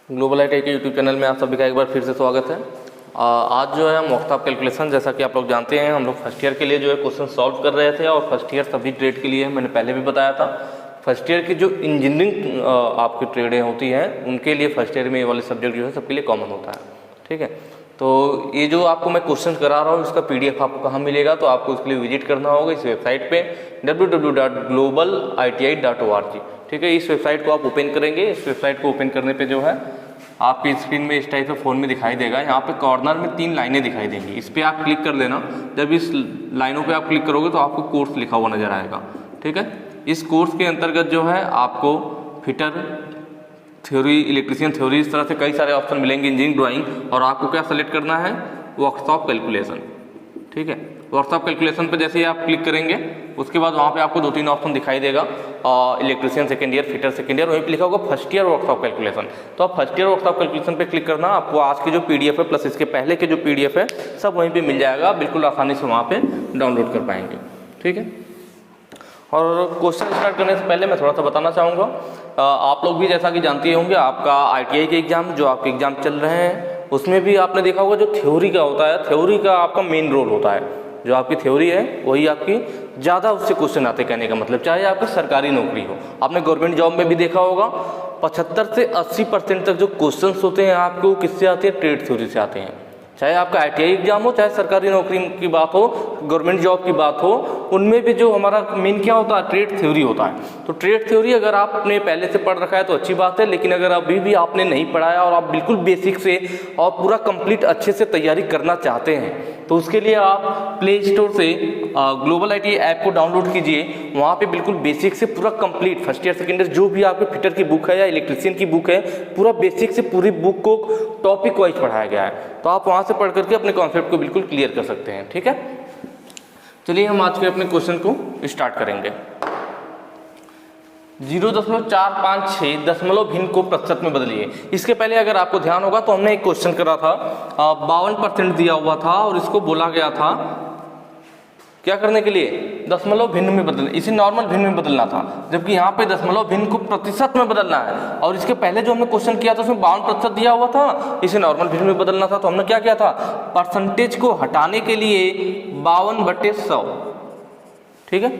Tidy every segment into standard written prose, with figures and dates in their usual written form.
Global ITI के YouTube channel में आप सभी का एक बार फिर से स्वागत है। आज जो है हम ऑक्टाव कैलकुलेशन, जैसा कि आप लोग जानते हैं, हम लोग फर्स्ट ईयर के लिए जो है क्वेश्चन सॉल्व कर रहे थे और फर्स्ट ईयर सभी ट्रेड के लिए मैंने पहले भी बताया था। फर्स्ट ईयर की जो इंजीनियरिंग आपकी ट्रेडें होती हैं उनके लिए फर्स्ट ईयर में ये वाले सब्जेक्ट जो है सबके लिए कॉमन होता है। ठीक है, तो ये जो आपको मैं क्वेश्चन करा रहा हूँ इसका PDF आपको कहाँ मिलेगा, तो आपको उसके लिए विजिट करना होगा इस वेबसाइट पे www.globaliti.org। ठीक है, इस वेबसाइट को आप ओपन करेंगे। इस वेबसाइट को ओपन करने पे जो है आपकी स्क्रीन में इस टाइप से फ़ोन में दिखाई देगा। यहाँ पे कॉर्नर में 3 लाइनें दिखाई देंगी, इस पर आप क्लिक कर लेना। जब इस लाइनों पे आप क्लिक करोगे तो आपको कोर्स लिखा हुआ नजर आएगा। ठीक है, इस कोर्स के अंतर्गत जो है आपको फिटर थ्योरी, इलेक्ट्रीशियन थ्योरी, इस तरह से कई सारे ऑप्शन मिलेंगे, इंजीनियरिंग ड्राइंग, और आपको क्या सेलेक्ट करना है, वर्कशॉप कैलकुलेशन। ठीक है, वर्कशॉप कैलकुलेशन पे जैसे ही आप क्लिक करेंगे उसके बाद वहाँ पे आपको 2-3 ऑप्शन दिखाई देगा, electrician second year, fitter second year, वहीं पे लिखा होगा फर्स्ट ईयर वर्कशॉप कैलकुलेशन। तो आप फर्स्ट ईयर वर्कशॉप कैलकुलेशन पे क्लिक करना, आपको आज की जो PDF है प्लस इसके पहले के जो PDF है सब वहीं पर मिल जाएगा, बिल्कुल आसानी से वहाँ पर डाउनलोड कर पाएंगे। ठीक है, और क्वेश्चन स्टार्ट करने से पहले मैं थोड़ा सा बताना चाहूँगा, आप लोग भी जैसा कि जानते होंगे आपका ITI के एग्जाम, जो आपके एग्जाम चल रहे हैं उसमें भी आपने देखा होगा जो थ्योरी का होता है, थ्योरी का आपका मेन रोल होता है। जो आपकी थ्योरी है वही आपकी ज़्यादा उससे क्वेश्चन आते, कहने का मतलब चाहे आपकी सरकारी नौकरी हो। आपने गवर्नमेंट जॉब में भी देखा होगा 75 से 80% तक जो क्वेश्चन होते हैं आपको किससे आते हैं, ट्रेड थ्योरी से आते हैं। चाहे आपका ITI एग्जाम हो, चाहे सरकारी नौकरी की बात हो, गवर्नमेंट जॉब की बात हो, उनमें भी जो हमारा मेन क्या होता है, ट्रेड थ्योरी होता है। तो ट्रेड थ्योरी अगर आपने पहले से पढ़ रखा है तो अच्छी बात है, लेकिन अगर अभी भी आपने नहीं पढ़ा है और आप बिल्कुल बेसिक से और पूरा कंप्लीट अच्छे से तैयारी करना चाहते हैं तो उसके लिए आप प्ले स्टोर से ग्लोबल ITI ऐप को डाउनलोड कीजिए। वहाँ पे बिल्कुल बेसिक से पूरा complete first year second year जो भी आपके फिटर की बुक है या इलेक्ट्रीशियन की बुक है, पूरा बेसिक से पूरी बुक को टॉपिक वाइज पढ़ाया गया है, तो आप वहाँ से पढ़ करके अपने कॉन्सेप्ट को बिल्कुल क्लियर कर सकते हैं। ठीक है, चलिए हम आज के अपने क्वेश्चन को स्टार्ट करेंगे। 0.456 दशमलव भिन्न को प्रतिशत में बदलिए। इसके पहले अगर आपको ध्यान होगा तो हमने एक क्वेश्चन करा था, 52% दिया हुआ था और इसको बोला गया था क्या करने के लिए, दशमलव भिन्न में बदलना, इसे नॉर्मल भिन्न में बदलना था, जबकि यहाँ पे दशमलव भिन्न को प्रतिशत में बदलना है। और इसके पहले जो हमने क्वेश्चन किया था उसमें 52% दिया हुआ था, इसे नॉर्मल भिन्न में बदलना था। तो हमने क्या किया था, परसेंटेज को हटाने के लिए 52/100। ठीक है,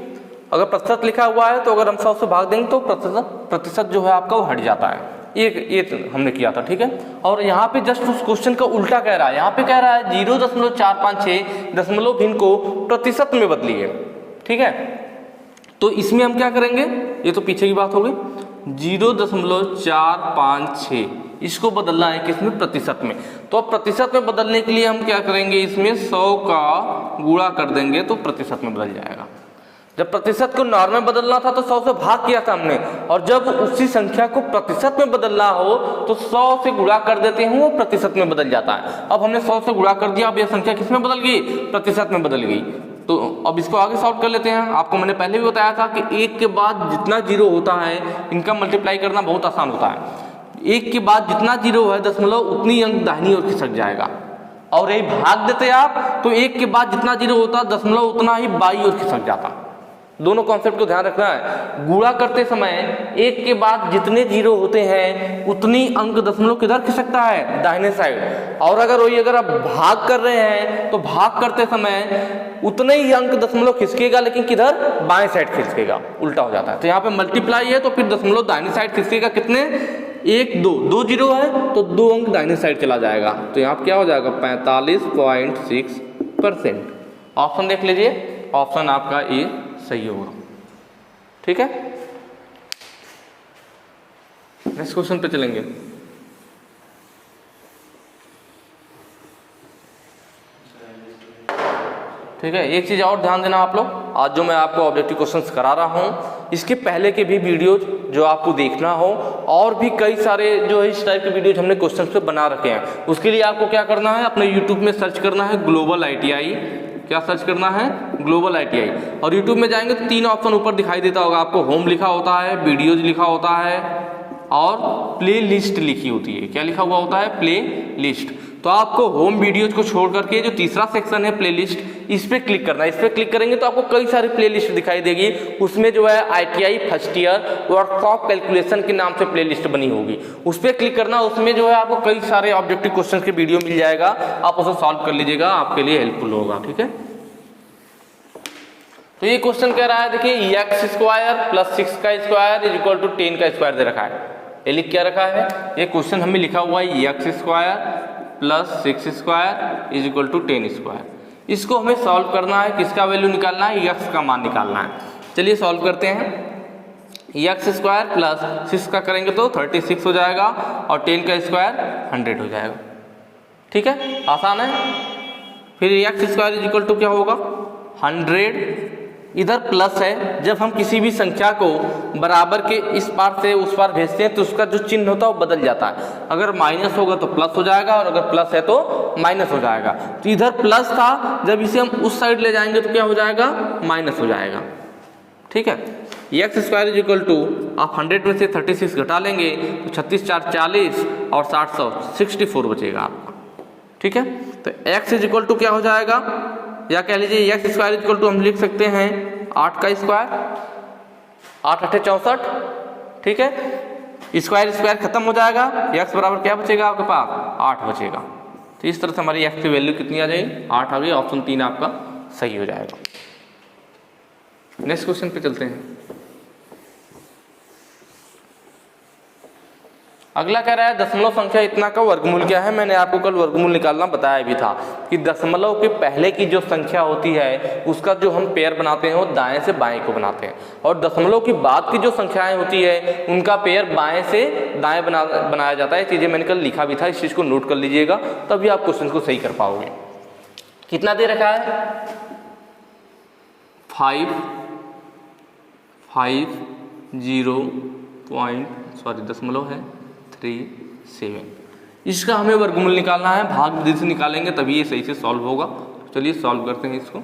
अगर प्रतिशत लिखा हुआ है तो अगर हम 100 से भाग देंगे तो प्रतिशत जो है आपका वो हट जाता है। ये हमने किया था। ठीक है, और यहाँ पे जस्ट उस क्वेश्चन का उल्टा कह रहा है, यहाँ पे कह रहा है 0.456 दशमलव भिन्न को प्रतिशत में बदलिए। ठीक है, तो इसमें हम क्या करेंगे, ये तो पीछे की बात हो गई, 0.456 इसको बदलना है किसमें, प्रतिशत में। तो अब प्रतिशत में बदलने के लिए हम क्या करेंगे, इसमें 100 का गुणा कर देंगे तो प्रतिशत में बदल जाएगा। जब प्रतिशत को नॉर्मल में बदलना था तो 100 से भाग किया था हमने, और जब उसी संख्या को प्रतिशत में बदलना हो तो 100 से गुणा कर देते हैं, वो प्रतिशत में बदल जाता है। अब हमने 100 से गुणा कर दिया, अब यह संख्या किस में बदल गई, प्रतिशत में बदल गई। तो अब इसको आगे सॉल्व कर लेते हैं। आपको मैंने पहले भी बताया था कि एक के बाद जितना जीरो होता है इनका मल्टीप्लाई करना बहुत आसान होता है। एक के बाद जितना जीरो है दशमलव उतनी अंक दाहिनी ओर खिसक जाएगा, और यही भाग देते आप तो एक के बाद जितना जीरो होता दशमलव उतना ही बाई ओर खिसक जाता। दोनों कॉन्सेप्ट को ध्यान रखना है। गुणा करते समय एक के बाद जितने जीरो होते हैं उतनी अंक दशमलव किधर खिसकता है, दाहिने साइड। और अगर वही अगर आप भाग कर रहे हैं तो भाग करते समय उतने ही अंक दशमलव खिसकेगा, लेकिन किधर, बाएं साइड खिसकेगा, उल्टा हो जाता है। तो यहाँ पे मल्टीप्लाई है तो फिर दशमलव दाहिने साइड खिसकेगा, कितने, 1 2 जीरो है तो 2 अंक दाहिने साइड चला जाएगा। तो यहाँ पे क्या हो जाएगा, 45.6%। ऑप्शन देख लीजिए, ऑप्शन आपका ए सही होगा। ठीक है, नेक्स्ट क्वेश्चन पे चलेंगे। ठीक है, एक चीज और ध्यान देना आप लोग, आज जो मैं आपको ऑब्जेक्टिव क्वेश्चंस करा रहा हूं इसके पहले के भी वीडियोज जो आपको देखना हो, और भी कई सारे जो है इस टाइप के वीडियोज हमने क्वेश्चंस पे बना रखे हैं। उसके लिए आपको क्या करना है, अपने यूट्यूब में सर्च करना है ग्लोबल ITI। क्या सर्च करना है, ग्लोबल ITI। और यूट्यूब में जाएंगे तो 3 ऑप्शन ऊपर दिखाई देता होगा आपको, होम लिखा होता है, वीडियोज लिखा होता है, और प्ले लिस्ट लिखी होती है। क्या लिखा हुआ होता है, प्ले लिस्ट। तो आपको होम वीडियोज को छोड़ करके जो तीसरा सेक्शन है प्ले लिस्ट, इस पर क्लिक करना है। इस पर क्लिक करेंगे तो आपको कई सारी प्लेलिस्ट दिखाई देगी, उसमें जो है ITI first year workshop calculation के नाम से प्लेलिस्ट बनी होगी, उस पर क्लिक करना। उसमें जो है आपको कई सारे ऑब्जेक्टिव क्वेश्चन के वीडियो मिल जाएगा, आप उसे सॉल्व कर लीजिएगा, आपके लिए हेल्पफुल होगा। ठीक है, तो ये क्वेश्चन कह रहा है, देखिए x स्क्वायर प्लस 6 का स्क्वायर इज इक्वल टू 10 का स्क्वायर दे रखा है। ये लिख क्या रखा है, ये क्वेश्चन हमें लिखा हुआ है x square plus 6 square is equal to 10 square. इसको हमें सॉल्व करना है, किसका वैल्यू निकालना है, x का मान निकालना है। चलिए सॉल्व करते हैं। x स्क्वायर प्लस 6 का करेंगे तो 36 हो जाएगा और 10 का स्क्वायर 100 हो जाएगा। ठीक है, आसान है। फिर x square is equal to क्या होगा, 100, इधर प्लस है। जब हम किसी भी संख्या को बराबर के इस पार से उस पार भेजते हैं तो उसका जो चिन्ह होता है वो बदल जाता है। अगर माइनस होगा तो प्लस हो जाएगा और अगर प्लस है तो माइनस हो जाएगा। तो इधर प्लस था, जब इसे हम उस साइड ले जाएंगे तो क्या हो जाएगा, माइनस हो जाएगा। ठीक है, X square is equal to, आप 100 में से 36 घटा लेंगे तो 36 4 40 और 60 64 बचेगा आपका। ठीक है, तो एक्स इज इक्वल टू क्या हो जाएगा, या कह लीजिए एक्स स्क्वायर इक्वल टू हम लिख सकते हैं 8 का स्क्वायर, 8 8 64। ठीक है, स्क्वायर स्क्वायर खत्म हो जाएगा, एक्स बराबर क्या बचेगा आपके पास, 8 बचेगा। तो इस तरह से हमारी एक्स की वैल्यू कितनी आ जाएगी, 8 आ गई। ऑप्शन 3 आपका सही हो जाएगा। नेक्स्ट क्वेश्चन पे चलते हैं। अगला कह रहा है दशमलव संख्या इतना का वर्गमूल क्या है। मैंने आपको कल वर्गमूल निकालना बताया भी था कि दशमलव के पहले की जो संख्या होती है उसका जो हम पेयर बनाते हैं वो दाएं से बाएं को बनाते हैं, और दशमलव के बाद की जो संख्याएं होती है उनका पेयर बाएं से दाएं बनाया जाता है। चीज़ें मैंने कल लिखा भी था, इस चीज़ को नोट कर लीजिएगा, तभी आप क्वेश्चन को सही कर पाओगे। कितना दे रखा है, 550.37। इसका हमें वर्गमूल निकालना है, भाग विधि से निकालेंगे तभी ये सही से सॉल्व होगा। चलिए सॉल्व करते हैं इसको।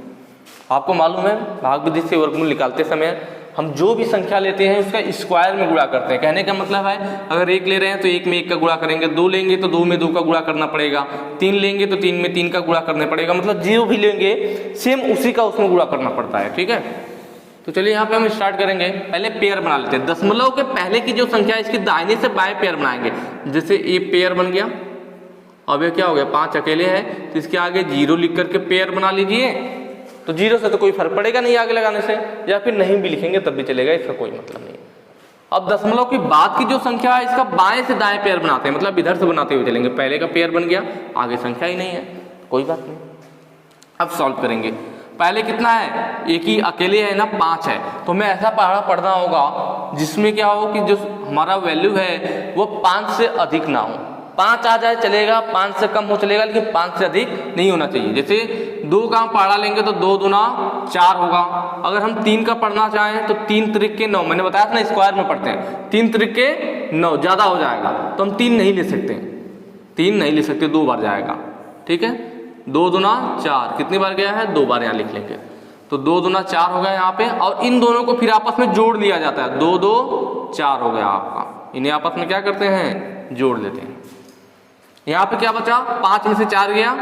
आपको मालूम है भाग विधि से वर्गमूल निकालते समय हम जो भी संख्या लेते हैं उसका स्क्वायर में गुणा करते हैं। कहने का मतलब है अगर 1 ले रहे हैं तो 1 में 1 का गुणा करेंगे, 2 लेंगे तो 2 में 2 का गुणा करना पड़ेगा, 3 लेंगे तो 3 में 3 का गुणा करना पड़ेगा। मतलब जो भी लेंगे सेम उसी का उसमें गुणा करना पड़ता है। ठीक है, तो चलिए यहाँ पे हम स्टार्ट करेंगे। पहले पेयर बना लेते हैं। दशमलव के पहले की जो संख्या है इसकी दाहिने से बाएं पेयर बनाएंगे। जैसे ये पेयर बन गया, अब ये क्या हो गया, 5 अकेले है तो इसके आगे 0 लिख करके पेयर बना लीजिए। तो 0 से तो कोई फर्क पड़ेगा नहीं आगे लगाने से, या फिर नहीं भी लिखेंगे तब भी चलेगा, इसका कोई मतलब नहीं। अब दशमलव की बाद की जो संख्या है इसका बाएं से दाएं पेयर बनाते हैं, मतलब इधर से बनाते हुए चलेंगे। पहले का पेयर बन गया, आगे संख्या ही नहीं है, कोई बात नहीं। अब सॉल्व करेंगे। पहले कितना है, एक ही अकेले है ना, 5 है, तो हमें ऐसा पहाड़ा पढ़ना होगा जिसमें क्या हो कि जो हमारा वैल्यू है वो 5 से अधिक ना हो। 5 आ जाए चलेगा, 5 से कम हो चलेगा, लेकिन 5 से अधिक नहीं होना चाहिए। जैसे 2 का पहाड़ा लेंगे तो 2 दूना 4 होगा। अगर हम 3 का पढ़ना चाहें तो 3 त्रिक 9, मैंने बताया था ना स्क्वायर में पढ़ते हैं, 3 त्रिक 9 ज़्यादा हो जाएगा, तो हम 3 नहीं ले सकते, 3 नहीं ले सकते, 2 बार जाएगा। ठीक है, 2 दूना 4, कितनी बार गया है, 2 बार यहाँ लिख लेंगे। तो 2 दूना 4 हो गया यहाँ पे, और इन दोनों को फिर आपस में जोड़ लिया जाता है। 2 2 4 हो गया आपका, इन्हें आपस में क्या करते हैं, जोड़ लेते हैं। यहाँ पे क्या बचा, 5 में से 4 गया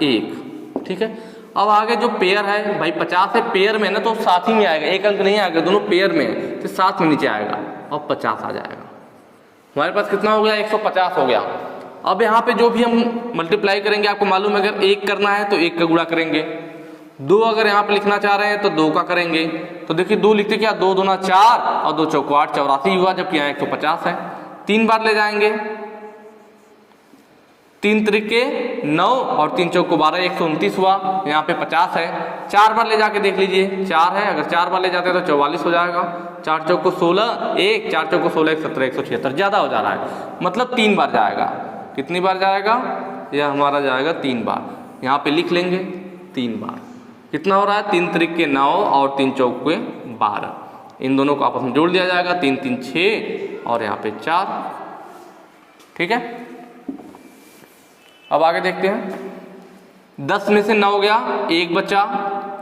1। ठीक है, अब आगे जो पेयर है भाई 50 है, पेयर में ना तो साथ ही में आएगा, एक अंक नहीं आएगा, दोनों पेयर में तो साथ में नीचे आएगा और 50 आ जाएगा। हमारे पास कितना हो गया, 150 हो गया। अब यहाँ पे जो भी हम मल्टीप्लाई करेंगे, आपको मालूम है अगर 1 करना है तो 1 का गुणा करेंगे, 2 अगर यहाँ पे लिखना चाह रहे हैं तो 2 का करेंगे। तो देखिए 2 लिखते क्या, 2 दूना 4 और 2 चौको 8, 84 हुआ, जबकि यहाँ 150 है। 3 बार ले जाएंगे, 3 त्रिके 9 और 3 चौको 12, 129 हुआ। यहाँ पे 50 है, 4 बार ले जाके देख लीजिए, 4 है, अगर 4 बार ले जाते हैं तो 44 हो जाएगा। 4 चौको 16, 1 4 चौको 16, 17, 176, ज़्यादा हो जा रहा है, मतलब 3 बार जाएगा। कितनी बार जाएगा, यह हमारा जाएगा 3 बार। यहाँ पे लिख लेंगे 3 बार। कितना हो रहा है, 3 त्रिके 9 और 3 चौके 12, इन दोनों को आपस में जोड़ दिया जाएगा। 3 3 6 और यहाँ पे 4। ठीक है, अब आगे देखते हैं। 10 में से 9 गया, 1 बचा,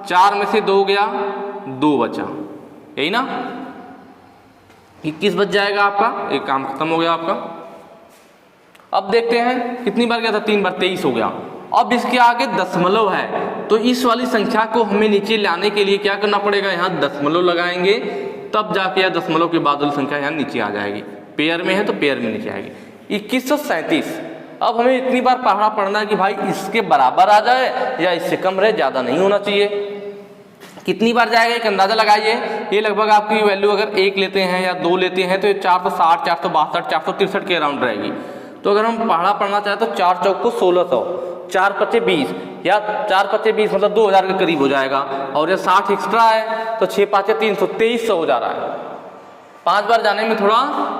4 में से 2 गया, 2 बचा, यही ना, 21 बच जाएगा आपका, एक काम खत्म हो गया आपका। अब देखते हैं कितनी बार गया था, 3 बार, 23 हो गया। अब इसके आगे दशमलव है तो इस वाली संख्या को हमें नीचे लाने के लिए क्या करना पड़ेगा, यहाँ दशमलव लगाएंगे, तब जाके यह दशमलव के बाद वाली संख्या यहाँ नीचे आ जाएगी। पेयर में है तो पेयर में नीचे आएगी। 2137। अब हमें इतनी बार पढ़ना है कि भाई इसके बराबर आ जाए या इससे कम रहे, ज़्यादा नहीं होना चाहिए। कितनी बार जाएगा एक अंदाजा लगाइए। ये लगभग आपकी वैल्यू अगर 1 लेते हैं या 2 लेते हैं तो ये 460, 462, 463 के अराउंड रहेगी। तो अगर हम पढ़ना चाहें तो 4 चौक को 1600, 4 पच्चे 20 या 4 पच्चे 20 मतलब 2000 के करीब हो जाएगा। और ये 60 एक्स्ट्रा है तो 6 पाँचे 300, 2300 हो जा रहा है। 5 बार जाने में थोड़ा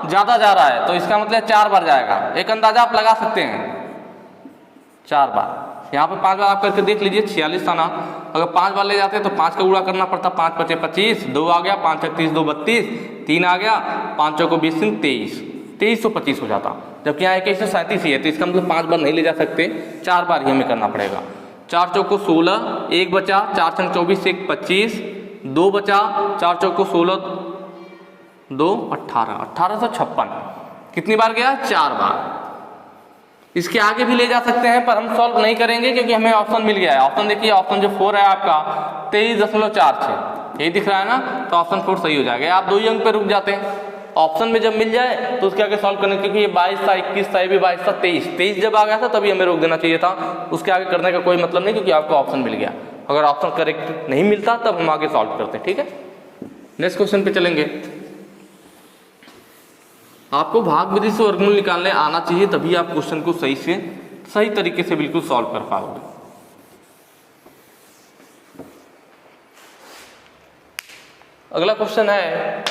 ज़्यादा जा रहा है तो इसका मतलब 4 बार जाएगा। एक अंदाजा आप लगा सकते हैं 4 बार। यहाँ पे 5 बार आप करके देख लीजिए, 46 था ना। अगर 5 बार ले जाते हैं तो 5 का गुणा करना पड़ता, 5 पच्चे 25, 2 आ गया, 5 31, 2 32, 3 आ गया, 5 चौको 20, 23, 2325 हो जाता। जबकि यहाँ 2137 ही है तो इसका मतलब 5 बार नहीं ले जा सकते, 4 बार ही हमें करना पड़ेगा। 4 चौको 16, 1 बचा, 4 छंग 24, 1 25, 2 बचा, 4 चौको 16, 2 18, 1856। कितनी बार गया? 4 बार। इसके आगे भी ले जा सकते हैं पर हम सॉल्व नहीं करेंगे क्योंकि हमें ऑप्शन मिल गया है। ऑप्शन देखिए, ऑप्शन जो 4 है आपका 23.46, यही दिख रहा है ना, तो ऑप्शन 4 सही हो जाएगा। आप 2 ही अंक पे रुक जाते हैं। ऑप्शन में जब मिल जाए तो उसके आगे सॉल्व करने, क्योंकि ये 22 था, 21 था, ये भी 22 था, 23 जब आ गया था तभी हमें रोक देना चाहिए था। उसके आगे करने का कोई मतलब नहीं क्योंकि आपको ऑप्शन मिल गया। अगर ऑप्शन करेक्ट नहीं मिलता तब हम आगे सॉल्व करते हैं। ठीक है, नेक्स्ट क्वेश्चन पे चलेंगे। आपको भाग विधि से वर्गमूल निकालने आना चाहिए, तभी आप क्वेश्चन को सही तरीके से बिल्कुल सॉल्व कर पाओगे। अगला क्वेश्चन है,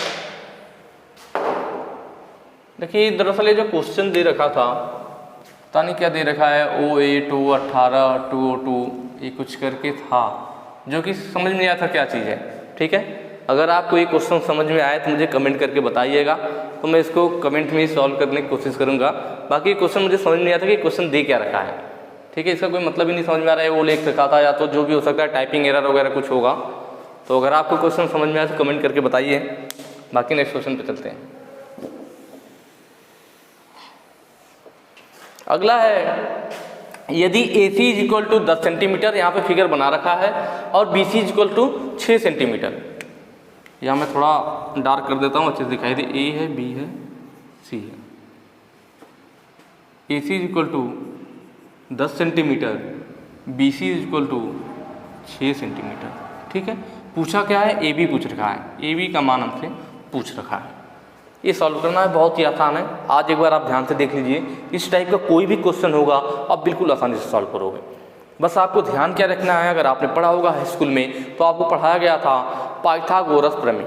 देखिए दरअसल ये जो क्वेश्चन दे रखा था, पता नहीं क्या दे रखा है, OA 2 18 202 ये कुछ करके था, जो कि समझ में नहीं आया था क्या चीज़ है। ठीक है, अगर आपको ये क्वेश्चन समझ में आए तो मुझे कमेंट करके बताइएगा, तो मैं इसको कमेंट में ही सॉल्व करने की कोशिश करूंगा। बाकी क्वेश्चन मुझे समझ में नहीं आता कि क्वेश्चन दे क्या रखा है। ठीक है, इसका कोई मतलब ही नहीं समझ में आ रहा है, वो लिख रखा था या तो जो भी हो सकता है टाइपिंग एरर वगैरह कुछ होगा। तो अगर आपको क्वेश्चन समझ में आए तो कमेंट करके बताइए। बाकी नेक्स्ट क्वेश्चन पे चलते हैं। अगला है, यदि AC = 10 सेंटीमीटर, यहाँ पे फिगर बना रखा है, और BC = 6 सेंटीमीटर। यहाँ मैं थोड़ा डार्क कर देता हूँ, अच्छे से दिखाई दे। A है, B है, C है। AC = 10 centimetre, BC = 6 centimetre. ठीक है, पूछा क्या है? AB पूछ रखा है। AB का मान हमसे पूछ रखा है। ये सॉल्व करना है, बहुत ही आसान है। आज एक बार आप ध्यान से देख लीजिए, इस टाइप का कोई भी क्वेश्चन होगा आप बिल्कुल आसानी से सॉल्व करोगे। बस आपको ध्यान क्या रखना है, अगर आपने पढ़ा होगा हाई स्कूल में तो आपको पढ़ाया गया था पाइथागोरस प्रमेय।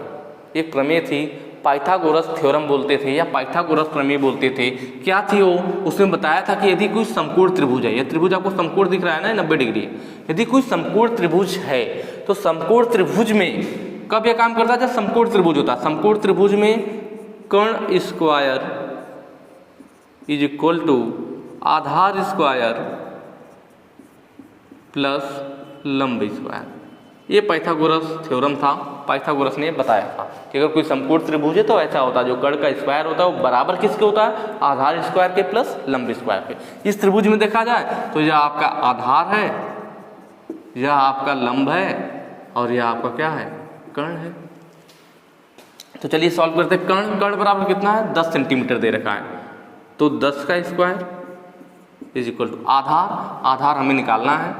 एक प्रमेय थी, पाइथागोरस थ्योरम बोलते थे या पाइथागोरस प्रमेय बोलते थे। क्या थी वो? उसमें बताया था कि यदि कोई समकोण त्रिभुज है, यह त्रिभुज आपको समकोण दिख रहा है ना 90 डिग्री, यदि कोई समकोण त्रिभुज है तो समकोण त्रिभुज में कब यह काम करता है? जब समकोण त्रिभुज होता है। समकोण त्रिभुज में कर्ण स्क्वायर = आधार स्क्वायर प्लस लंब स्क्वायर। ये पाइथागोरस थ्योरम था। पाइथागोरस ने बताया था कि अगर कोई समकोण त्रिभुज है तो ऐसा होता है, जो कर्ण का स्क्वायर होता है वो बराबर किसके होता है? आधार स्क्वायर के प्लस लंब स्क्वायर के। इस त्रिभुज में देखा जाए तो यह आपका आधार है, यह आपका लंब है और यह आपका क्या है? कर्ण है। तो चलिए सॉल्व करते हैं। कर्ण बराबर कितना है? 10 सेंटीमीटर दे रखा है, तो 10 का स्क्वायर = आधार हमें निकालना है,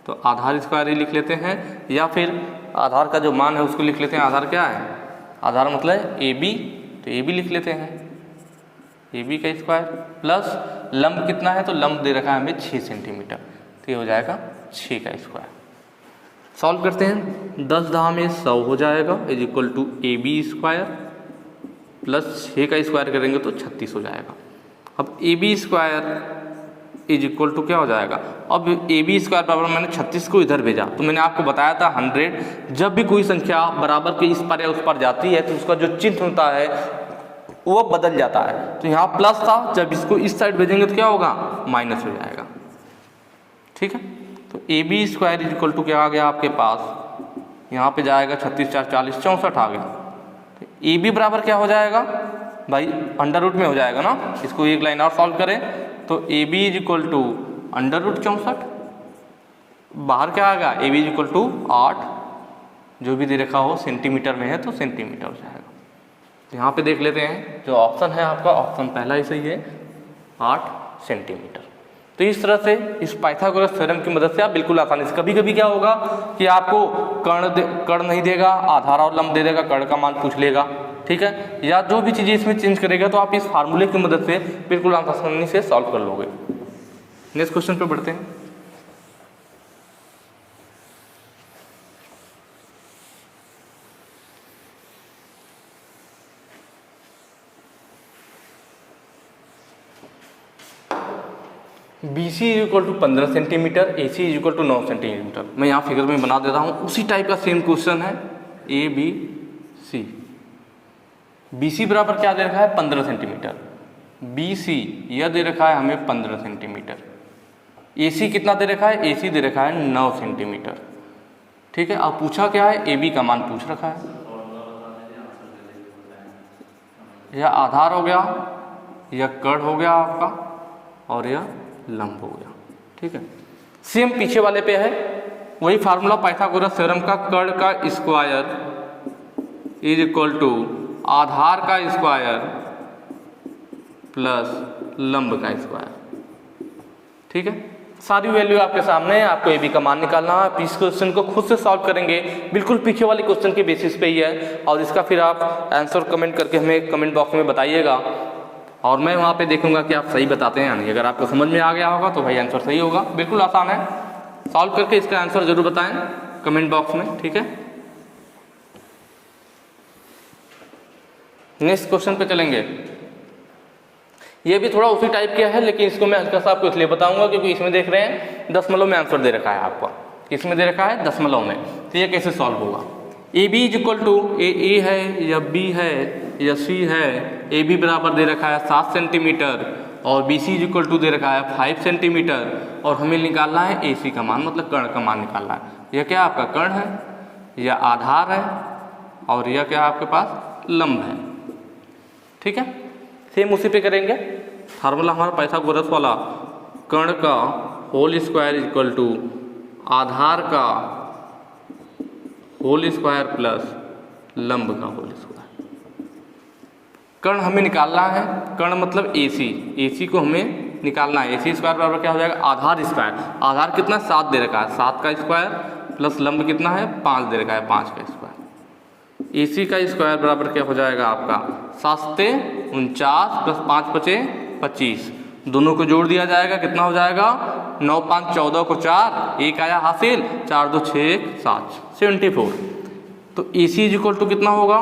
तो आधार स्क्वायर ही लिख लेते हैं, या फिर आधार का जो मान है उसको लिख लेते हैं। आधार क्या है? आधार मतलब AB, तो AB लिख लेते हैं, AB का स्क्वायर प्लस लंब कितना है? तो लंब दे रखा है हमें 6 सेंटीमीटर, तो ये हो जाएगा 6 का स्क्वायर। सॉल्व करते हैं, 10 10 में 100 हो जाएगा, = AB² प्लस 6 का स्क्वायर करेंगे तो 36 हो जाएगा। अब AB² = क्या हो जाएगा? अब AB² बराबर मैंने 36 को इधर भेजा, तो मैंने आपको बताया था 100। जब भी कोई संख्या बराबर के इस पार या उस पार जाती है तो उसका जो चिन्ह होता है वो बदल जाता है। तो यहाँ प्लस था, जब इसको इस साइड भेजेंगे तो क्या होगा? माइनस हो जाएगा। ठीक है, तो AB² = क्या आ गया आपके पास? यहाँ पे जाएगा 36 4 40 64 आ गया। तो AB बराबर क्या हो जाएगा भाई? अंडर रूट में हो जाएगा ना। इसको एक लाइन और सॉल्व करें तो AB = √64, बाहर क्या आएगा AB इक्वल टू 8, जो भी दे रखा हो सेंटीमीटर में है तो सेंटीमीटर हो जाएगा। तो यहाँ पे देख लेते हैं, जो ऑप्शन है आपका ऑप्शन पहला ही सही है, 8 सेंटीमीटर। तो इस तरह से इस पाइथागोरस थ्योरम की मदद से आप बिल्कुल आसानी से, कभी कभी क्या होगा कि आपको कर्ण नहीं देगा, आधार और लंब दे देगा, कर्ण का मान पूछ लेगा, ठीक है, या जो भी चीज़ें इसमें चेंज करेगा, तो आप इस फार्मूले की मदद से बिल्कुल आसानी से सॉल्व कर लोगे। नेक्स्ट क्वेश्चन पे बढ़ते हैं। BC equal to 15 centimetre, AC equal to 9 centimetre. मैं यहाँ फिगर में बना देता हूँ, उसी टाइप का सेम क्वेश्चन है ABC। BC बराबर क्या दे रखा है 15 सेंटीमीटर, BC यह दे रखा है हमें 15 सेंटीमीटर, AC कितना दे रखा है, AC दे रखा है 9 सेंटीमीटर, ठीक है। अब पूछा क्या है, AB का मान पूछ रखा है, यह आधार हो गया, यह कर्ण हो गया आपका, और यह लंब हो गया, ठीक है। सेम पीछे वाले पे है वही फार्मूला पाइथागोरस थ्योरम का, कर्ण का स्क्वायर इज इक्वल टू आधार का स्क्वायर प्लस लंब का स्क्वायर, ठीक है। सारी वैल्यू आपके सामने है, आपको AB का मान निकालना है। आप इस क्वेश्चन को खुद से सॉल्व करेंगे, बिल्कुल पीछे वाले क्वेश्चन के बेसिस पे ही है, और इसका फिर आप आंसर कमेंट करके हमें कमेंट बॉक्स में बताइएगा, और मैं वहाँ पे देखूंगा कि आप सही बताते हैं या नहीं। अगर आपको समझ में आ गया होगा तो भाई आंसर सही होगा, बिल्कुल आसान है। सॉल्व करके इसका आंसर जरूर बताएं कमेंट बॉक्स में, ठीक है। नेक्स्ट क्वेश्चन पे चलेंगे। ये भी थोड़ा उसी टाइप का है, लेकिन इसको मैं हल्का सा आपको इसलिए बताऊंगा क्योंकि इसमें देख रहे हैं दशमलव में आंसर दे रखा है आपका, किसमें दे रखा है दशमलव में। तो ये कैसे सॉल्व होगा, AB is equal to A है या B है या C है। AB बराबर दे रखा है 7 सेंटीमीटर और BC इज इक्वल टू दे रखा है 5 सेंटीमीटर, और हमें निकालना है AC का मान, मतलब कर्ण का मान निकालना है। यह क्या आपका कर्ण है, यह आधार है, और यह क्या आपके पास लंब है, ठीक है। सेम उसी पे करेंगे फार्मूला हमारा पाइथागोरस वाला, कर्ण का whole square is equal to आधार का होल स्क्वायर प्लस लंब का होल स्क्वायर। कर्ण हमें निकालना है, कर्ण मतलब AC को हमें निकालना है। AC स्क्वायर बराबर क्या हो जाएगा आधार स्क्वायर, आधार कितना 7 दे रखा है, 7 का स्क्वायर प्लस लंब कितना है 5 दे रखा है, 5 का स्क्वायर। AC का स्क्वायर बराबर क्या हो जाएगा आपका 7 से 49 प्लस 5 बचे 25, दोनों को जोड़ दिया जाएगा, कितना हो जाएगा 9 5 14 को 4, 1 आया हासिल, 4 2 6 1 7 74। तो AC इज इक्वल टू कितना होगा,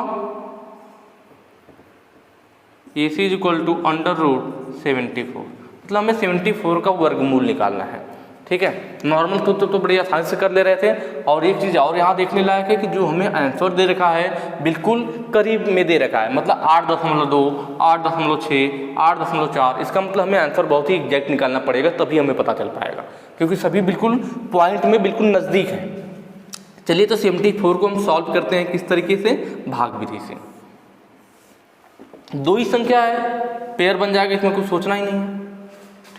AC इज इक्वल टू √74, मतलब हमें 74 का वर्गमूल निकालना है, ठीक है। नॉर्मल तो बड़ी आसानी से कर ले रहे थे। और एक चीज़ और यहाँ देखने लायक है कि जो हमें आंसर दे रखा है बिल्कुल करीब में दे रखा है, मतलब 8.2, 8.6, 8.4। इसका मतलब हमें आंसर बहुत ही एग्जैक्ट निकालना पड़ेगा, तभी हमें पता चल पाएगा, क्योंकि सभी बिल्कुल पॉइंट में बिल्कुल नज़दीक है। चलिए तो 74 को हम सॉल्व करते हैं किस तरीके से, भाग विधि से। दो ही संख्या है, पेयर बन जाएगा, इसमें कुछ सोचना ही नहीं है,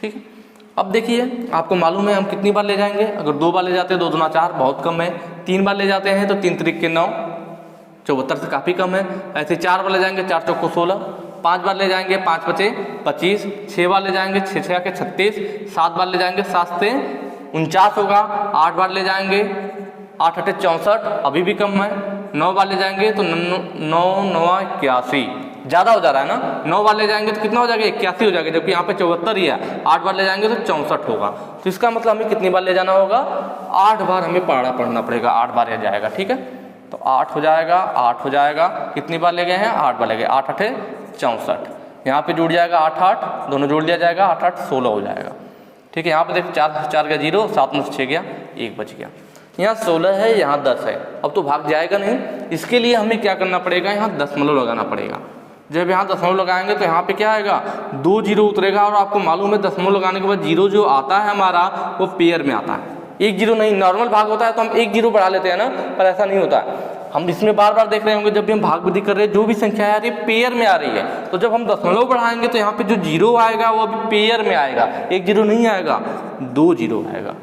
ठीक है। अब देखिए आपको मालूम है हम कितनी बार ले जाएंगे, अगर 2 बार ले जाते हैं 2 दूना 4 बहुत कम है, 3 बार ले जाते हैं तो 3 त्रिक के 9 74 से काफ़ी कम है। ऐसे 4 बार ले जाएंगे 4 चौको 16, 5 बार ले जाएंगे 5 बचे 25, 6 बार ले जाएंगे 6 6 के 36, 7 बार ले जाएंगे 7 से 49 होगा, 8 बार ले जाएंगे 8 8 64 अभी भी कम है, 9 बार ले जाएंगे तो 9 9 81 ज़्यादा हो जा रहा है ना, 9 बार ले जाएंगे तो कितना हो जाएगा 81 हो जाएगा, जबकि यहाँ पे 74 ही है। 8 बार ले जाएंगे तो 64 होगा। तो इसका मतलब हमें कितनी बार ले जाना होगा, 8 बार हमें पढ़ना पड़ेगा, 8 बार ले जाएगा, ठीक है। तो 8 हो जाएगा, 8 हो जाएगा, कितनी बार ले गए हैं 8 बार ले गए, 8 8 64, यहाँ पे जुड़ जाएगा 8 8, दोनों जोड़ दिया जाएगा 8 8 16 हो जाएगा, ठीक है। यहाँ पे देखो 4 4 का 0, 7 में से 6 गया, 1 बच गया। यहाँ 16 है, यहाँ 10 है, अब तो भाग जाएगा नहीं। इसके लिए हमें क्या करना पड़ेगा, यहाँ दशमलव लगाना पड़ेगा। जब यहाँ दशमलव लगाएंगे तो यहाँ पे क्या आएगा 2 0 उतरेगा, और आपको मालूम है दशमलव लगाने के बाद 0 जो आता है हमारा वो पेयर में आता है, 1 0 नहीं। नॉर्मल भाग होता है तो हम 1 0 बढ़ा लेते हैं ना, पर ऐसा नहीं होता है। हम इसमें बार बार देख रहे होंगे जब भी हम भाग विधि कर रहे हैं जो भी संख्या आ रही है पेयर में आ रही है, तो जब हम दशमलव बढ़ाएंगे तो यहाँ पे जो 0 आएगा वो अभी पेयर में आएगा, 1 0 नहीं आएगा। 2 जीरो आएगा।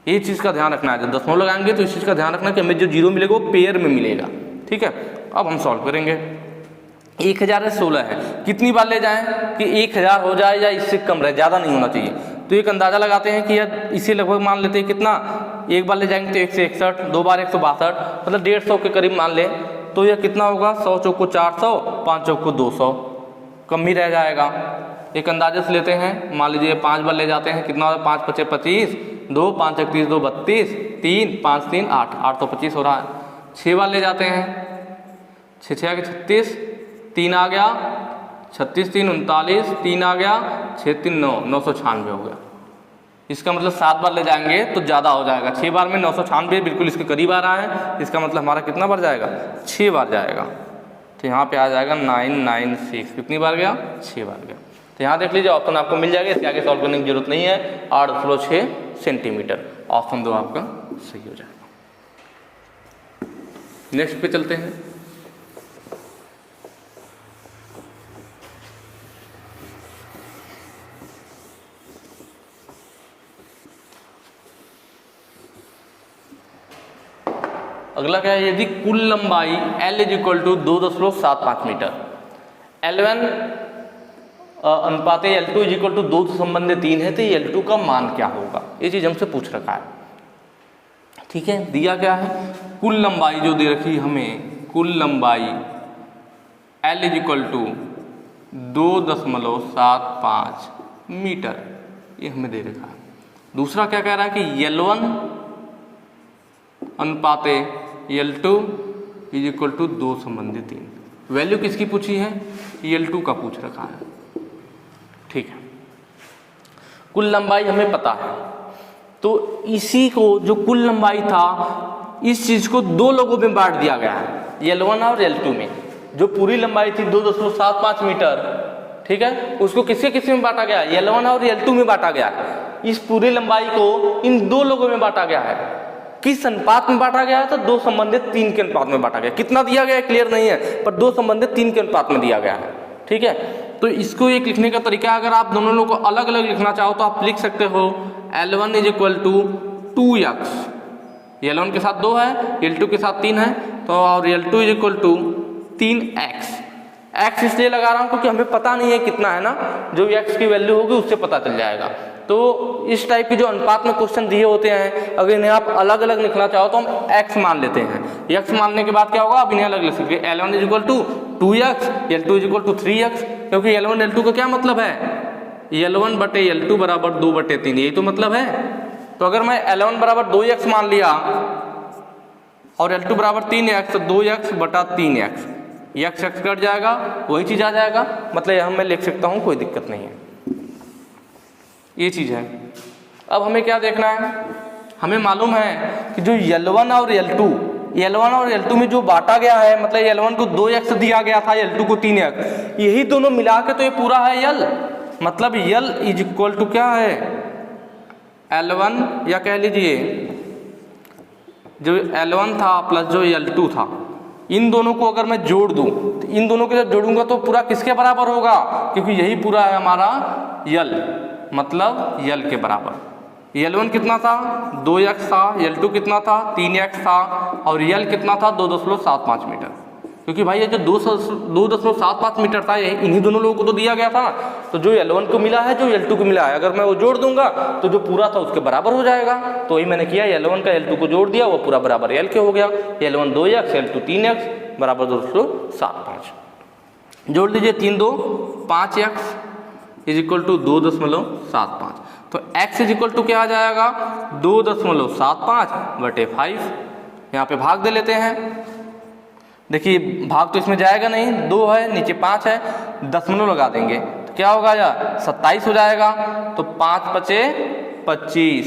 ये चीज़ का ध्यान रखना है, जब दशमलव लगाएंगे तो इस चीज़ का ध्यान रखना कि हमें जो जीरो मिलेगा वो पेयर में मिलेगा। ठीक है, अब हम सॉल्व करेंगे। 1000 है 16 है, कितनी बार ले जाएं कि 1000 हो जाए या इससे कम रहे, ज़्यादा नहीं होना चाहिए। तो एक अंदाज़ा लगाते हैं कि यार इसे लगभग मान लेते हैं कितना, एक बार ले जाएंगे तो 161, 2 बार 162, मतलब 150 के करीब मान लें। तो यह कितना होगा, 100 चौक को 400, 5 चौक को 200, कम ही रह जाएगा। एक अंदाजे से लेते हैं, मान लीजिए 5 बार ले जाते हैं, कितना होगा, 5 पचे 25, 2 5 31 2 32, 3 5 3 8, 8 तो 25 हो रहा है। 6 बार ले जाते हैं, 6 6 आगे 36, 3 आ गया 36 3 39, 3 आ गया 6 3 9, 996 हो गया। इसका मतलब 7 बार ले जाएंगे तो ज़्यादा हो जाएगा। 6 बार में 996 बिल्कुल इसके करीब आ रहा है, इसका मतलब हमारा कितना बार जाएगा, 6 बार जाएगा। तो यहाँ पे आ जाएगा 996, कितनी बार गया, 6 बार गया। तो यहाँ देख लीजिए ऑप्शन आपको मिल जाएगा, इसके आगे सॉल्व करने की जरूरत नहीं है। 8.6 सेंटीमीटर, ऑप्शन 2 आपका सही हो जाएगा। नेक्स्ट पे चलते हैं। अगला क्या है, यदि कुल लंबाई L is equal to 2.75 metre, L1 अनुपात L2 इज इक्वल टू 2 संबंध 3 है, तो L2 का मान क्या होगा, ये चीज हमसे पूछ रखा है। ठीक है, दिया क्या है, कुल लंबाई जो दे रखी है हमें, कुल लंबाई L is equal to 2.75 metre, ये हमें दे रखा है। दूसरा क्या कह रहा है कि L1 अनुपात L2 इज इक्वल टू 2 संबंधित 3, वैल्यू किसकी पूछी है, L2 का पूछ रखा है। ठीक है, कुल लंबाई हमें पता है, तो इसी को जो कुल लंबाई था इस चीज को 2 लोगों में बांट दिया गया है, L1 और L2 में। जो पूरी लंबाई थी 2.75 मीटर, ठीक है, उसको किसके किसके में बांटा गया, L1 और L2 में बांटा गया है। इस पूरी लंबाई को इन 2 लोगों में बांटा गया है। किस अनुपात में बांटा गया है, तो 2 संबंधित 3 के अनुपात में बांटा गया। कितना दिया गया है क्लियर नहीं है, पर 2 संबंधित 3 के अनुपात में दिया गया है। ठीक है, तो इसको एक लिखने का तरीका, अगर आप दोनों लोगों को अलग अलग लिखना चाहो तो आप लिख सकते हो L1 is equal to 2x, L1 के साथ 2 है, L2 के साथ 3 है, तो और L2 is equal to 3x। x इसलिए लगा रहा हूं क्योंकि हमें पता नहीं है कितना है ना, जो x की वैल्यू होगी उससे पता चल जाएगा। तो इस टाइप की जो अनुपात में क्वेश्चन दिए होते हैं, अगर इन्हें आप अलग अलग लिखना चाहो तो हम x मान लेते हैं। x मानने के बाद क्या होगा, अब इन्हें अलग लिख सकते हैं, L1 is equal to 2x, L2 is equal to 3x, क्योंकि L1 L2 का क्या मतलब है, L1 बटे L2 बराबर 2/3, यही तो मतलब है। तो अगर मैं L1 बराबर 2x मान लिया और L2 बराबर 3x, तो 2x बटा 3x, x x कट जाएगा, वही चीज आ जाएगा, मतलब यहां मैं लिख सकता हूं, कोई दिक्कत नहीं है, ये चीज है। अब हमें क्या देखना है, हमें मालूम है कि जो L1 और L2 में जो बांटा गया है, मतलब L1 को 2x दिया गया था, L2 को 3x, यही दोनों मिला के तो ये पूरा है L। मतलब L इज इक्वल टू क्या है, L1, या कह लीजिए जो L1 था प्लस जो L2 था, इन दोनों को अगर मैं जोड़ दूं, तो इन दोनों के जब जोड़ूंगा तो पूरा किसके बराबर होगा, क्योंकि यही पूरा है हमारा L, मतलब L के बराबर। L1 कितना था, 2x था, L2 कितना था, 3x था, और L कितना था, 2.75 मीटर। क्योंकि भाई ये जो 2.75 मीटर था, यही इन्हीं दोनों लोगों को तो दिया गया था, तो जो L1 को मिला है, जो L2 को मिला है, अगर मैं वो जोड़ दूंगा तो जो पूरा था उसके बराबर हो जाएगा। तो वही मैंने किया, L1 का L2 को जोड़ दिया, वो पूरा बराबर L के हो गया। L1 2x, L2 3x बराबर 2.75। जोड़ लीजिए, 3 2 5x इज इक्वल टू 2.75। तो x इज इक्वल टू क्या आ जाएगा, 2.75 बटे 5। यहाँ पे भाग दे लेते हैं। देखिए भाग तो इसमें जाएगा नहीं, 2 है नीचे 5 है, दशमलव लगा देंगे तो क्या होगा यार, 27 हो जाएगा। तो 5 पचे 25,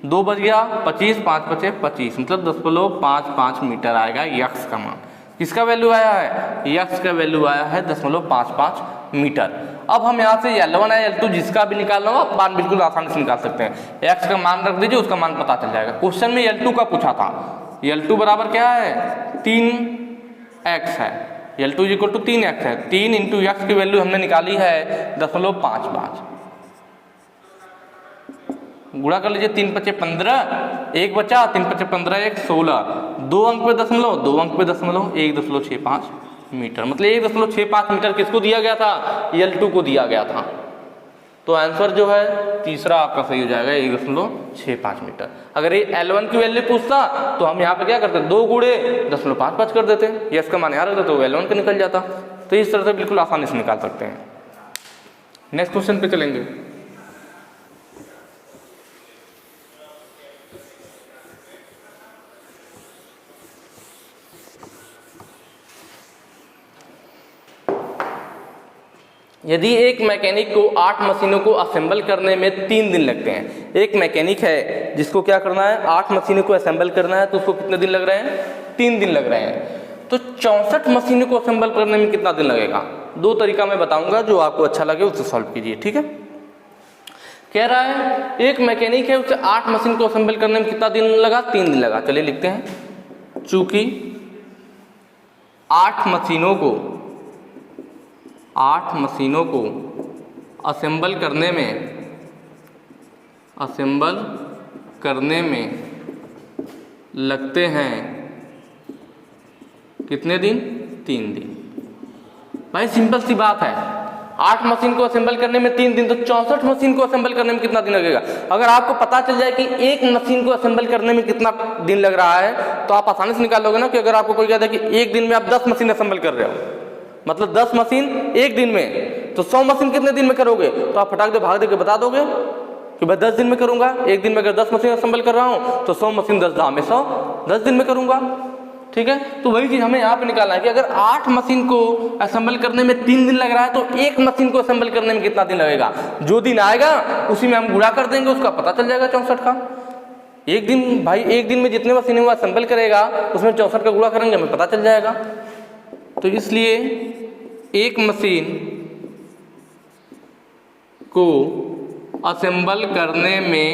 2 बच गया 25, 5 पचे 25, मतलब 0.55 मीटर आएगा x का मान। किसका वैल्यू आया है, x का वैल्यू आया है 0.55 मीटर। अब हम यहाँ से L1 या L2 जिसका भी निकालना हो, आप मान बिल्कुल आसानी से निकाल सकते हैं। x का मान रख दीजिए, उसका मान पता चल जाएगा। क्वेश्चन में L2 का पूछा था, L2 बराबर क्या है, 3x है, L2 इक्वल टू 3x है, 3 इंटू x की वैल्यू हमने निकाली है 0.55। गुणा कर लीजिए, 3 × 5 = 15, 1 बचा, 3 × 5 = 15, 1 16, 2 अंक पे दशमलव, 2 अंक पे दशमलव, 1.65 मीटर। मतलब 1.65 मीटर किसको दिया गया था? L2 को दिया गया था। तो आंसर जो है तीसरा आपका सही हो जाएगा, 1.65 मीटर। अगर ये L1 की वैल्यू पूछता तो हम यहाँ पे क्या करते, 2 × 0.55 कर देते, या इसका मान यहाँ रख देते, तो L1 का निकल जाता। तो इस तरह से बिल्कुल आसानी से निकाल सकते हैं। नेक्स्ट क्वेश्चन पे चलेंगे। यदि एक मैकेनिक को 8 मशीनों को असेंबल करने में 3 दिन लगते हैं, एक मैकेनिक है जिसको क्या करना है, 8 मशीनों को असेंबल करना है, तो उसको कितने दिन लग रहे हैं? 3 दिन लग रहे हैं। तो 64 मशीनों को असेंबल करने में कितना दिन लगेगा? 2 तरीका मैं बताऊंगा, जो आपको अच्छा लगे उससे सॉल्व कीजिए, ठीक है। कह रहा है एक मैकेनिक है, उसे 8 मशीन को असेंबल करने में कितना दिन लगा? 3 दिन लगा। चलिए लिखते हैं, चूंकि 8 मशीनों को असेंबल करने में लगते हैं कितने दिन? 3 दिन। भाई सिंपल सी बात है, 8 मशीन को असेंबल करने में 3 दिन, तो 64 मशीन को असेंबल करने में कितना दिन लगेगा? अगर आपको पता चल जाए कि एक मशीन को असेंबल करने में कितना दिन लग रहा है, तो आप आसानी से निकाल लोगे ना। कि अगर आपको कोई कहता है कि एक दिन में आप 10 मशीन असेंबल कर रहे हो, मतलब 10 मशीन एक दिन में, तो 100 मशीन कितने दिन में करोगे? तो आप फटाक दे भाग दे के बता दोगे कि भाई 10 दिन में करूंगा। एक दिन में अगर 10 मशीन असेंबल कर रहा हूं तो 100 मशीन 10 दाम में 100, 10 दिन में करूंगा, ठीक है। तो वही चीज हमें यहाँ पे निकालना है कि अगर 8 मशीन को असेंबल करने में 3 दिन लग रहा है, तो एक मशीन को असेंबल करने में कितना दिन लगेगा? जो दिन आएगा उसी में हम गुणा कर देंगे, उसका पता चल जाएगा 64 का। एक दिन, भाई एक दिन में जितने मशीनें वो असेंबल करेगा उसमें 64 का गुणा करेंगे, हमें पता चल जाएगा। तो इसलिए एक मशीन को असेंबल करने में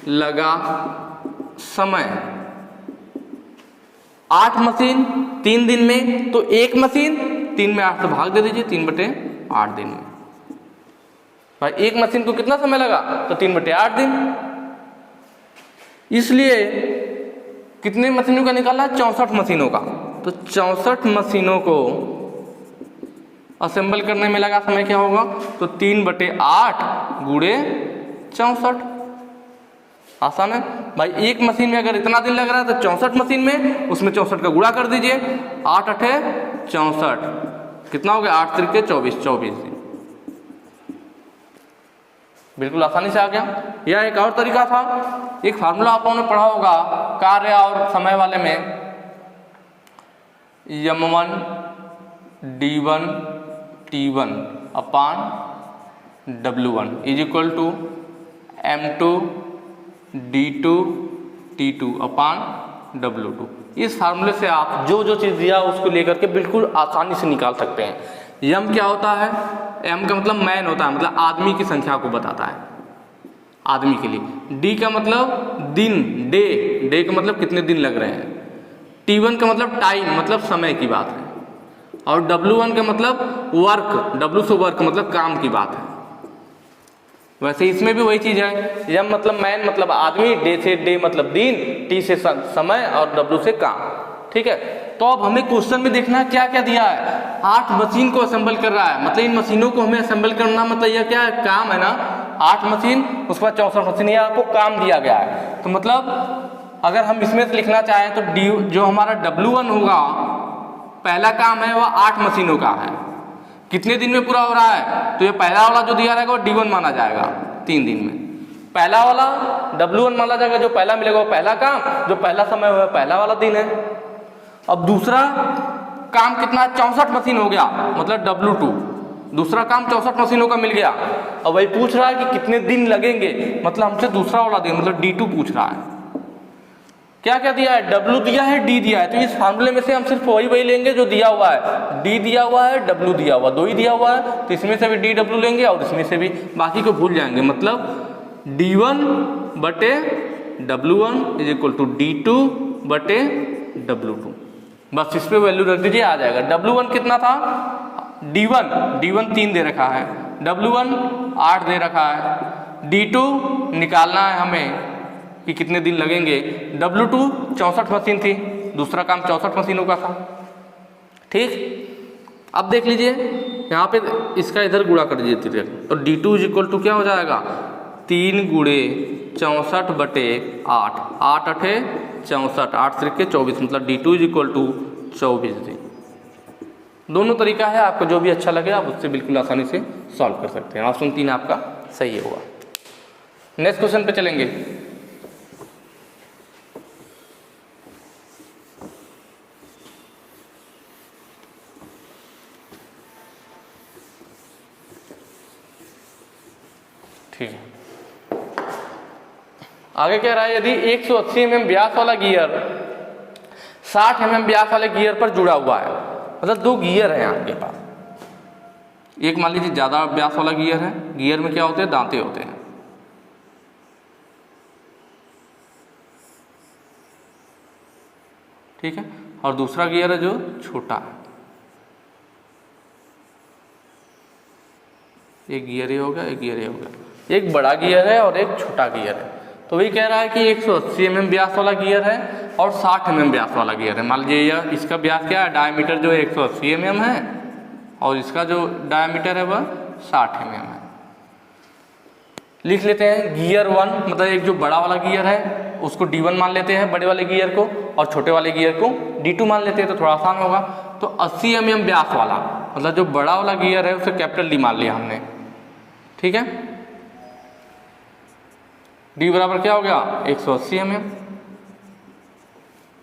लगा समय 8 मशीन 3 दिन में, तो एक मशीन 3 में 8 से भाग दे दीजिए, 3/8 दिन में। भाई एक मशीन को कितना समय लगा? तो 3/8 दिन। इसलिए कितने मशीनों का निकाला? 64 मशीनों का। तो 64 मशीनों को असेंबल करने में लगा समय क्या होगा? तो 3/8 × 64। आसान है भाई। एक मशीन में अगर इतना दिन लग रहा है तो 64 मशीन में, उसमें 64 का गुणा कर दीजिए, 8 × 8 = 64, कितना हो गया? 8 × 3 = 24, 24 दिन। बिल्कुल आसानी से आ गया। या एक और तरीका था, एक फार्मूला आप लोगों ने पढ़ा होगा कार्य और समय वाले में, M1 D1 T1 / W1 = M2 D2 T2 / W2। इस फार्मूले से आप जो जो चीज़ दिया उसको लेकर के बिल्कुल आसानी से निकाल सकते हैं। M क्या होता है? M का मतलब मैन होता है, मतलब आदमी की संख्या को बताता है, आदमी के लिए। D का मतलब दिन, डे का मतलब कितने दिन लग रहे हैं। T1 का मतलब टाइम, मतलब समय की बात है। और W1 का मतलब वर्क, W से वर्क मतलब काम की बात है। वैसे इसमें भी वही चीज है, M मतलब मैन मतलब आदमी, डे से डे मतलब दिन, T से समय और W से काम, ठीक है। तो अब हमें क्वेश्चन में देखना है क्या क्या दिया है। 8 मशीन को असेंबल कर रहा है, मतलब इन मशीनों को हमें असेंबल करना, मतलब यह क्या है? काम है ना। 8 मशीन, उसके बाद 64 मशीन, यह आपको काम दिया गया है। तो मतलब अगर हम इसमें से लिखना चाहें तो जो हमारा W1 होगा, पहला काम है वह 8 मशीनों का है, कितने दिन में पूरा हो रहा है? तो ये पहला वाला जो दिया रहेगा वो D1 माना जाएगा, 3 दिन में। पहला वाला W1 माना जाएगा, जो पहला मिलेगा वो पहला काम, जो पहला समय हुआ पहला वाला दिन है। अब दूसरा काम कितना? 64 मशीन हो गया, मतलब W2। दूसरा काम 64 मशीनों का मिल गया। अब वही पूछ रहा है कि कितने दिन लगेंगे, मतलब हमसे दूसरा वाला दिन, मतलब D2 पूछ रहा है। क्या क्या दिया है? W दिया है, D दिया है। तो इस फार्मूले में से हम सिर्फ वही लेंगे जो दिया हुआ है। D दिया हुआ है, W दिया हुआ, 2 ही दिया हुआ है, तो इसमें से भी DW लेंगे और इसमें से भी, बाकी को भूल जाएंगे। मतलब D1/W1 = D2/W2। बस इस पे वैल्यू रख दीजिए, आ जाएगा। W1 कितना था? D1 3 दे रखा है, W1 8 दे रखा है, D2 निकालना है हमें कि कितने दिन लगेंगे। W2 64 मशीन थी, दूसरा काम 64 मशीनों का था। ठीक, अब देख लीजिए यहाँ पे इसका इधर गुणा कर दीजिए तो D2 इज इक्वल टू क्या हो जाएगा 3 गुणे 64/8, 8 8 64, 8 3 24, मतलब D2 इज इक्वल टू 24 दिन। दोनों तरीका है, आपको जो भी अच्छा लगे आप उससे बिल्कुल आसानी से सॉल्व कर सकते हैं। ऑप्शन 3 आपका सही होगा। नेक्स्ट क्वेश्चन पे चलेंगे। ठीक है, आगे कह रहा है यदि 180 mm व्यास वाला गियर 60 mm व्यास वाले गियर पर जुड़ा हुआ है, मतलब दो गियर है आपके पास, एक मान लीजिए ज़्यादा व्यास वाला गियर है, गियर में क्या होते हैं दांते होते हैं, ठीक है, और दूसरा गियर है जो छोटा है, एक गियर ही हो गया, एक गियर ही हो गया, एक बड़ा गियर है और एक छोटा गियर है। तो वही कह रहा है कि 180 mm व्यास वाला गियर है और 60 mm व्यास वाला गियर है। मान लीजिए यह इसका व्यास क्या है, डायमीटर जो है 180 mm है और इसका जो डायमीटर है वह 60 mm है। लिख लेते हैं गियर 1, मतलब एक जो बड़ा वाला गियर है उसको D1 मान लेते हैं बड़े वाले गियर को, और छोटे वाले गियर को D2 मान लेते हैं, तो थोड़ा आसान होगा। तो 80 mm व्यास वाला मतलब जो बड़ा वाला गियर है उसे कैपिटल D मान लिया हमने, ठीक है। D बराबर क्या हो गया 180 mm।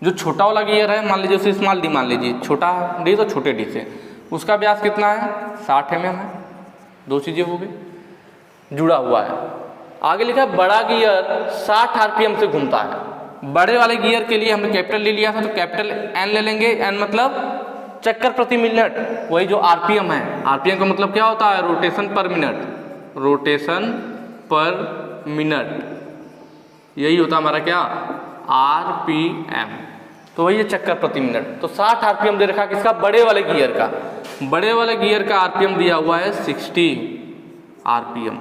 जो छोटा वाला गियर है मान लीजिए उसे स्मॉल D मान लीजिए, छोटा D तो छोटे D से, उसका व्यास कितना है 60 mm है। दो चीजें हो गई, जुड़ा हुआ है। आगे लिखा है बड़ा गियर 60 RPM से घूमता है। बड़े वाले गियर के लिए हमने कैपिटल ले लिया था तो कैपिटल N ले लेंगे, N मतलब चक्कर प्रति मिनट, वही जो RPM है, RPM का मतलब क्या होता है रोटेशन पर मिनट, रोटेशन पर मिनट, यही होता हमारा क्या RPM, तो वही है चक्कर प्रति मिनट। तो 60 RPM दे रखा किसका बड़े वाले गियर का, बड़े वाले गियर का RPM दिया हुआ है 60 RPM।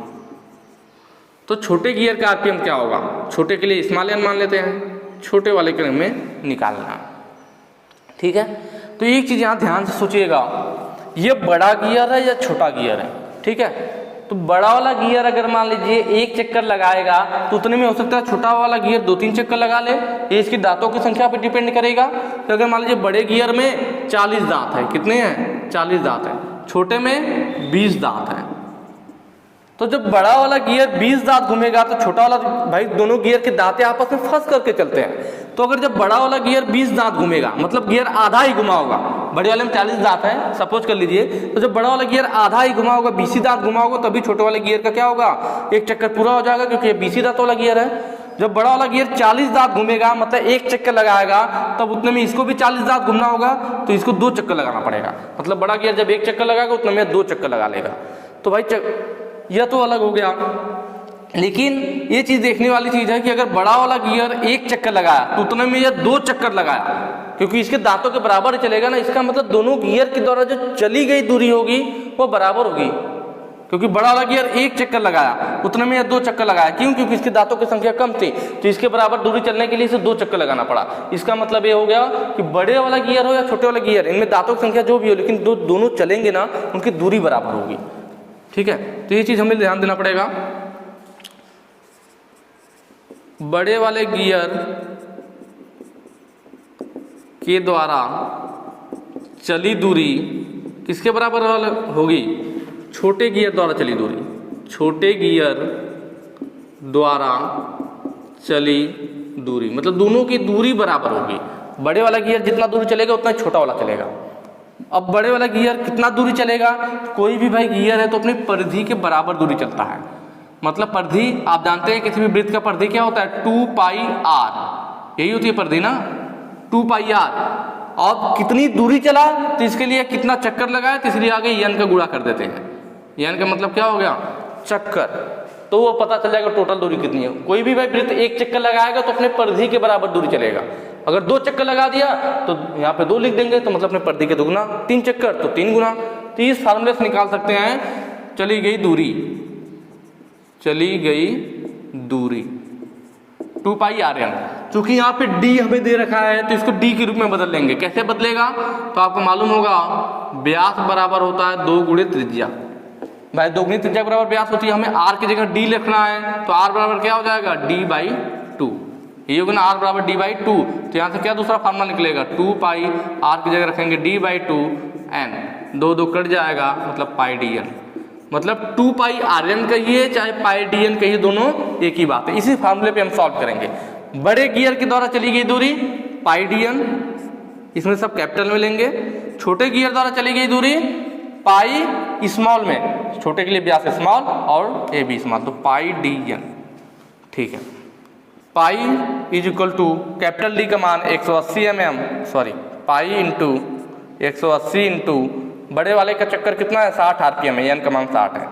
तो छोटे गियर का RPM क्या होगा, छोटे के लिए स्मॉल n मान लेते हैं, छोटे वाले के में निकालना, ठीक है। तो एक चीज यहाँ ध्यान से सोचिएगा, ये बड़ा गियर है या छोटा गियर है, ठीक है। तो बड़ा वाला गियर अगर मान लीजिए एक चक्कर लगाएगा तो उतने में हो सकता है छोटा वाला गियर 2-3 चक्कर लगा ले, ये इसकी दांतों की संख्या पर डिपेंड करेगा। तो अगर मान लीजिए बड़े गियर में 40 दांत है, कितने हैं 40 दांत है, छोटे में 20 दांत है। तो जब बड़ा वाला गियर 20 दांत घूमेगा तो छोटा वाला, भाई दोनों गियर के दांतें आपस में फंस करके चलते हैं, तो अगर जब बड़ा वाला गियर 20 दांत घूमेगा मतलब गियर आधा ही घुमा होगा, बड़े वाले में 40 दांत है सपोज कर लीजिए, तो जब बड़ा वाला गियर आधा ही घुमा होगा 20 दांत घुमा होगा तभी छोटे वाले गियर का क्या होगा एक चक्कर पूरा हो जाएगा, क्योंकि ये 20 दांत वाला गियर है। जब बड़ा वाला गियर 40 दांत घूमेगा मतलब एक चक्कर लगाएगा तब उतने में इसको भी 40 दांत घूमना होगा, तो इसको 2 चक्कर लगाना पड़ेगा, मतलब बड़ा गियर जब एक चक्कर लगाएगा उतने में 2 चक्कर लगा लेगा। तो भाई यह तो अलग हो गया, लेकिन ये चीज देखने वाली चीज है कि अगर बड़ा वाला गियर एक चक्कर लगाया तो उतने में यह 2 चक्कर लगाया, क्योंकि इसके दांतों के बराबर चलेगा ना, इसका मतलब दोनों गियर के द्वारा जो चली गई दूरी होगी वो बराबर होगी, क्योंकि बड़ा वाला गियर एक चक्कर लगाया उतने में यह 2 चक्कर लगाया, क्यों, क्योंकि इसके दांतों की संख्या कम थी, तो इसके बराबर दूरी चलने के लिए इसे 2 चक्कर लगाना पड़ा। इसका मतलब ये हो गया कि बड़े वाला गियर हो या छोटे वाला गियर, इनमें दांतों की संख्या जो भी हो, लेकिन दोनों चलेंगे ना उनकी दूरी बराबर होगी, ठीक है। तो ये चीज हमें ध्यान देना पड़ेगा। बड़े वाले गियर के द्वारा चली दूरी किसके बराबर होगी, छोटे गियर द्वारा चली दूरी, छोटे गियर द्वारा चली दूरी, मतलब दोनों की दूरी बराबर होगी। बड़े वाला गियर जितना दूरी चलेगा उतना ही छोटा वाला चलेगा। अब बड़े वाला गियर कितना दूरी चलेगा, कोई भी भाई गियर है तो अपनी परिधि के बराबर दूरी चलता है, मतलब परिधि आप जानते हैं किसी भी वृत्त का परिधि क्या होता है 2πr, यही होती है परिधि ना 2πr। अब कितनी दूरी चला तो इसके लिए कितना चक्कर लगाया, तो इसलिए आगे n का गुणा कर देते हैं, n का मतलब क्या हो गया चक्कर, तो वो पता चल जाएगा टोटल दूरी कितनी है। कोई भी भाई वृत्त एक चक्कर लगाएगा तो अपने परिधि के बराबर दूरी चलेगा, अगर 2 चक्कर लगा दिया तो यहाँ पे 2 लिख देंगे, तो मतलब अपने परिधि के 2 गुना, 3 चक्कर तो 3 गुना। तो इस फार्मूले से निकाल सकते हैं चली गई दूरी, चली गई दूरी 2 पाई RN। चूंकि यहाँ पे d हमें दे रखा है तो इसको d के रूप में बदल लेंगे। कैसे बदलेगा? तो आपको मालूम होगा व्यास बराबर होता है 2 गुणे त्रिज्या। भाई 2 गुणी त्रिज्या बराबर व्यास होती है, हमें r की जगह d लिखना है तो r बराबर क्या हो जाएगा? d/2। ये होगा ना r बराबर d/2। तो यहाँ से क्या दूसरा फार्मूला निकलेगा? 2 पाई r की जगह रखेंगे d/2 n, 2 2 कट जाएगा मतलब पाई dn। मतलब 2 पाई RN कहिए चाहे पाई dn कहिए, दोनों एक ही बात है। इसी फार्मूले पे हम सॉल्व करेंगे। बड़े गियर के द्वारा चली गई दूरी पाई dn, इसमें सब कैपिटल में लेंगे। छोटे गियर द्वारा चली गई दूरी पाई स्मॉल में, छोटे के लिए व्यास स्मॉल और ए बी स्मॉल, तो पाई dn। ठीक है, pi is equal to capital D का मान 180 mm, sorry pi into 180 into बड़े वाले का चक्कर कितना है? 60 RPM है, n का मान 60 है,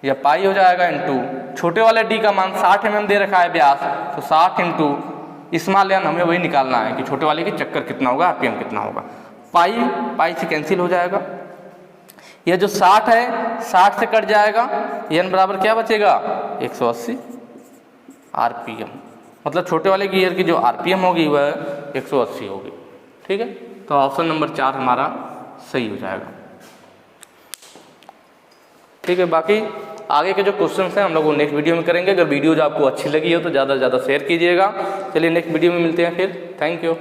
यह पाई हो जाएगा इंटू छोटे वाले d का मान 60 mm दे रखा है व्यास, तो 60 इंटू स्मॉल n, हमें वही निकालना है कि छोटे वाले की चक्कर कितना होगा, RPM कितना होगा। पाई पाई से कैंसिल हो जाएगा, यह जो 60 है 60 से कट जाएगा, n बराबर क्या बचेगा? 180 RPM। मतलब छोटे वाले गियर की जो RPM होगी वह 180 होगी। ठीक है, तो ऑप्शन नंबर 4 हमारा सही हो जाएगा। ठीक है, बाकी आगे के जो क्वेश्चंस हैं हम लोग वो नेक्स्ट वीडियो में करेंगे। अगर वीडियो जो आपको अच्छी लगी हो तो ज़्यादा से ज़्यादा शेयर कीजिएगा। चलिए नेक्स्ट वीडियो में मिलते हैं फिर। Thank you.